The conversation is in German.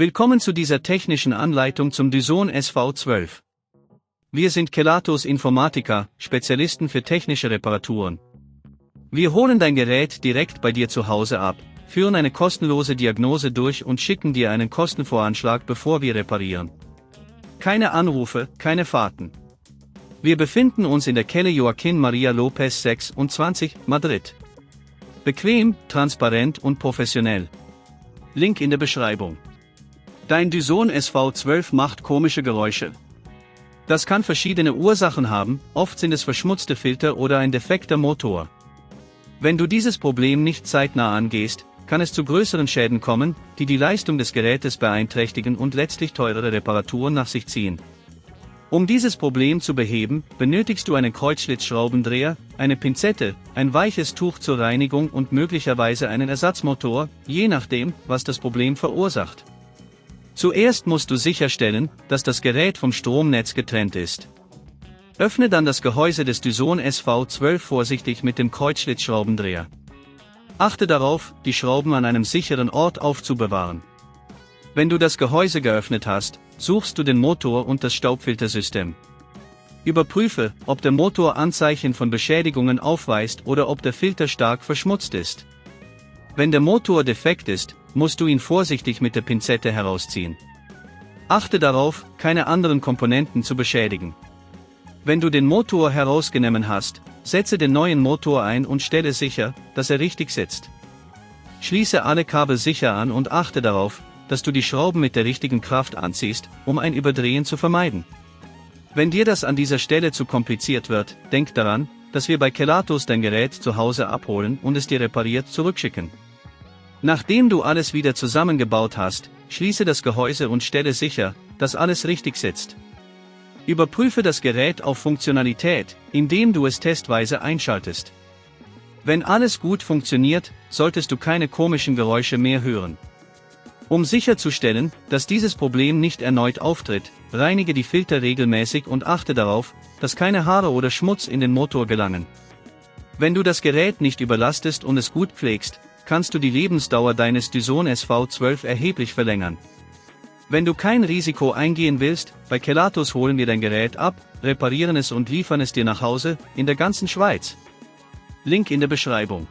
Willkommen zu dieser technischen Anleitung zum Dyson SV12. Wir sind Kelatos Informatiker, Spezialisten für technische Reparaturen. Wir holen dein Gerät direkt bei dir zu Hause ab, führen eine kostenlose Diagnose durch und schicken dir einen Kostenvoranschlag, bevor wir reparieren. Keine Anrufe, keine Fahrten. Wir befinden uns in der Calle Joaquin Maria Lopez 26, Madrid. Bequem, transparent und professionell. Link in der Beschreibung. Dein Dyson SV12 macht komische Geräusche. Das kann verschiedene Ursachen haben, oft sind es verschmutzte Filter oder ein defekter Motor. Wenn du dieses Problem nicht zeitnah angehst, kann es zu größeren Schäden kommen, die die Leistung des Gerätes beeinträchtigen und letztlich teurere Reparaturen nach sich ziehen. Um dieses Problem zu beheben, benötigst du einen Kreuzschlitzschraubendreher, eine Pinzette, ein weiches Tuch zur Reinigung und möglicherweise einen Ersatzmotor, je nachdem, was das Problem verursacht. Zuerst musst du sicherstellen, dass das Gerät vom Stromnetz getrennt ist. Öffne dann das Gehäuse des Dyson SV12 vorsichtig mit dem Kreuzschlitzschraubendreher. Achte darauf, die Schrauben an einem sicheren Ort aufzubewahren. Wenn du das Gehäuse geöffnet hast, suchst du den Motor und das Staubfiltersystem. Überprüfe, ob der Motor Anzeichen von Beschädigungen aufweist oder ob der Filter stark verschmutzt ist. Wenn der Motor defekt ist, musst du ihn vorsichtig mit der Pinzette herausziehen. Achte darauf, keine anderen Komponenten zu beschädigen. Wenn du den Motor herausgenommen hast, setze den neuen Motor ein und stelle sicher, dass er richtig sitzt. Schließe alle Kabel sicher an und achte darauf, dass du die Schrauben mit der richtigen Kraft anziehst, um ein Überdrehen zu vermeiden. Wenn dir das an dieser Stelle zu kompliziert wird, denk daran, dass wir bei Kelatos dein Gerät zu Hause abholen und es dir repariert zurückschicken. Nachdem du alles wieder zusammengebaut hast, schließe das Gehäuse und stelle sicher, dass alles richtig sitzt. Überprüfe das Gerät auf Funktionalität, indem du es testweise einschaltest. Wenn alles gut funktioniert, solltest du keine komischen Geräusche mehr hören. Um sicherzustellen, dass dieses Problem nicht erneut auftritt, reinige die Filter regelmäßig und achte darauf, dass keine Haare oder Schmutz in den Motor gelangen. Wenn du das Gerät nicht überlastest und es gut pflegst, kannst du die Lebensdauer deines Dyson SV12 erheblich verlängern. Wenn du kein Risiko eingehen willst, bei Kelatos holen wir dein Gerät ab, reparieren es und liefern es dir nach Hause, in der ganzen Schweiz. Link in der Beschreibung.